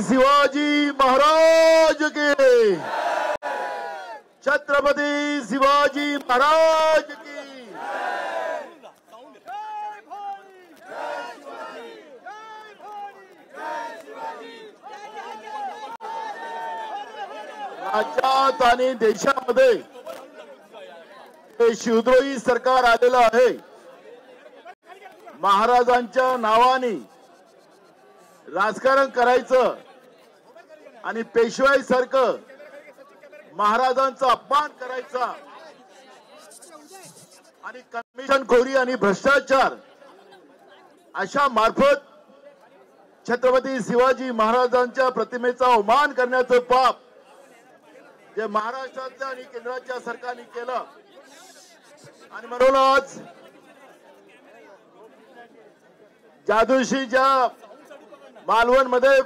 शिवाजी महाराज की, छत्रपति शिवाजी महाराज की। राज्यात आणि देशामध्ये हे शिवद्रोही सरकार आलेलं आहे। महाराजांच्या नावाने राजकारण करायचं आणि पेशवाईसारखं महाराजांचा अपमान करायचा आणि कमिशनखोरी आणि भ्रष्टाचार अशा मार्फत छत्रपती शिवाजी महाराजांच्या प्रतिमेचा अवमान करण्याचं पाप जे महाराष्ट्राच्या आणि केंद्राच्या सरकारने केलं। आणि म्हणून आज ज्या दिवशी ज्या मालवण मध्ये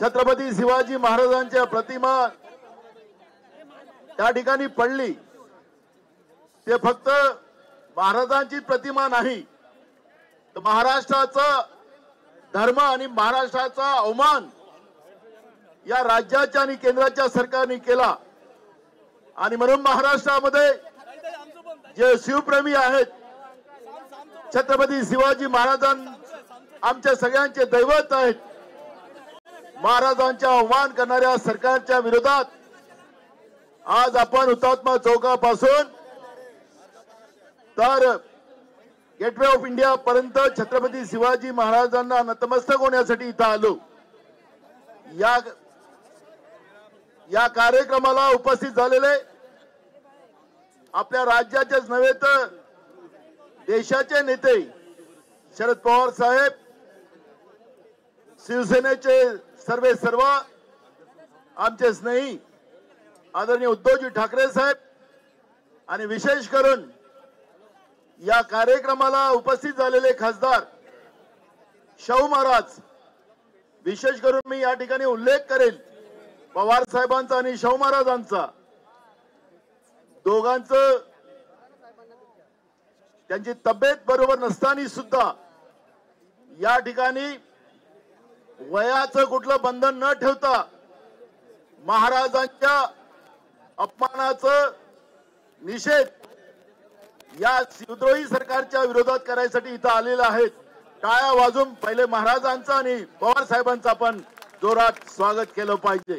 छत्रपती शिवाजी महाराजांच्या प्रतिमा त्या ठिकाणी पडली, ते फक्त महाराजांची प्रतिमा नाही तर महाराष्ट्राचा धर्म आणि महाराष्ट्राचा अवमान या राज्याच्या आणि केंद्राच्या सरकारने केला। आणि म्हणून महाराष्ट्रामध्ये जे शिवप्रेमी आहेत, छत्रपती शिवाजी महाराजां आमच्या सगळ्यांचे दैवत आहेत, महाराजांचा अवमान करणाऱ्या सरकारच्या विरोधात आज आपण हुतात्मा चौकापासून तर गेटवे ऑफ इंडिया पर्यंत छत्रपती शिवाजी महाराजांना नतमस्तक होण्यासाठी इथं आलो। या कार्यक्रमाला उपस्थित झालेले आपल्या राज्याचेच नव्हे तर देशाचे नेते शरद पवार साहेब, शिवसेनेचे सर्व आमचे स्नेही आदरणीय उद्धवजी ठाकरे साहेब आणि विशेष करून या कार्यक्रमाला उपस्थित झालेले खासदार शाहू महाराज, विशेष करून मी या ठिकाणी उल्लेख करेल पवार साहेबांचा आणि शाहू महाराजांचा। दोघांचं त्यांची तब्येत बरोबर नसताना सुद्धा या ठिकाणी वयाचं कुठलं बंधन न ठेवता महाराजांच्या अपमानाचं निषेध या शिवद्रोही सरकारच्या विरोधात करायसाठी इथं आलेले आहेत। टाळ्या वाजून पहिले महाराजांचं आणि पवार साहेबांचं आपण जोरात स्वागत केलं पाहिजे।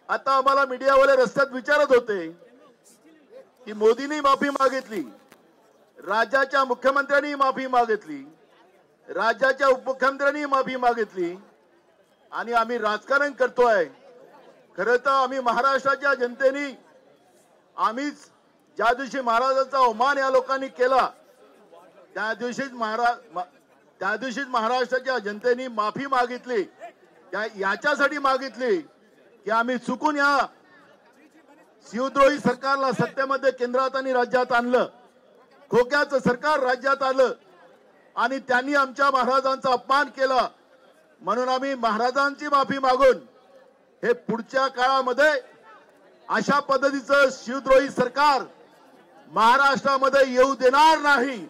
आता आम्हाला मीडियावाले रस्त्यात विचारत होते की मोदींनी माफी मागितली, राज्याच्या मुख्यमंत्र्यांनी माफी मागितली, राज्याच्या उपमुख्यमंत्र्यांनी माफी मागितली आणि आम्ही राजकारण करतोय। खरं तर आम्ही महाराष्ट्राच्या जनतेने आम्हीच ज्या दिवशी महाराजांचा अवमान या लोकांनी केला त्या दिवशीच महाराष्ट्राच्या जनतेने माफी मागितली। याच्यासाठी मागितली की आम्ही चुकून या शिवद्रोही सरकारला सत्तेमध्ये केंद्रात आणि राज्यात आणलं, खोक्याचं सरकार राज्यात आलं आणि त्यांनी आमच्या महाराजांचा अपमान केला। म्हणून आम्ही महाराजांची माफी मागून हे पुढच्या काळामध्ये अशा पद्धतीचं शिवद्रोही सरकार महाराष्ट्रामध्ये येऊ देणार नाही,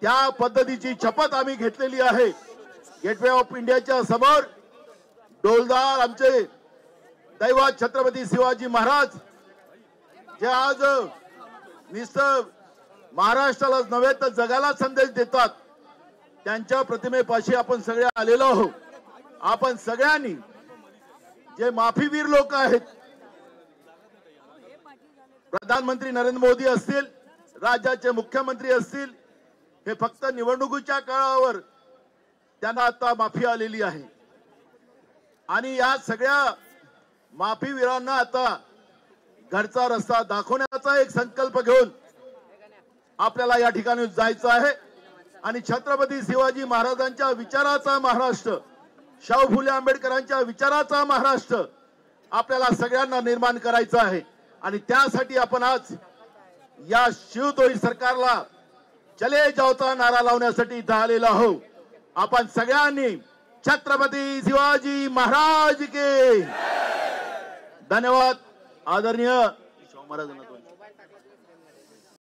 त्या पद्धतीची शपथ आम्ही घेतलेली आहे। गेटवे ऑफ इंडियाच्या समोर डोलदार आमचे दैवत छत्रपती शिवाजी महाराज जे आज नुसतं महाराष्ट्रालाच नव्हे तर जगाला संदेश देतात, त्यांच्या प्रतिमेपाशी आपण सगळे आलेलो आहोत। आपण सगळ्यांनी जे माफीवीर लोक आहेत, प्रधानमंत्री नरेंद्र मोदी असतील, राज्याचे मुख्यमंत्री असतील, हे फक्त निवडणुकीच्या काळावर त्यांना आता माफी आलेली आहे आणि या सगळ्या माफीवीरांना आता घरचा रस्ता दाखवण्याचा एक संकल्प घेऊन आपल्याला या ठिकाणी जायचं आहे आणि छत्रपती शिवाजी महाराजांच्या विचाराचा महाराष्ट्र, शाहू फुले आंबेडकरांच्या विचाराचा महाराष्ट्र आपल्याला सगळ्यांना निर्माण करायचा आहे। आणि त्यासाठी आपण आज या शिवद्रोही सरकारला चले जाओचा नारा लावण्यासाठी इथं आलेलो आहोत। आपण सगळ्यांनी छत्रपती शिवाजी महाराज के धन्यवाद। आदरणीय शाहू महाराज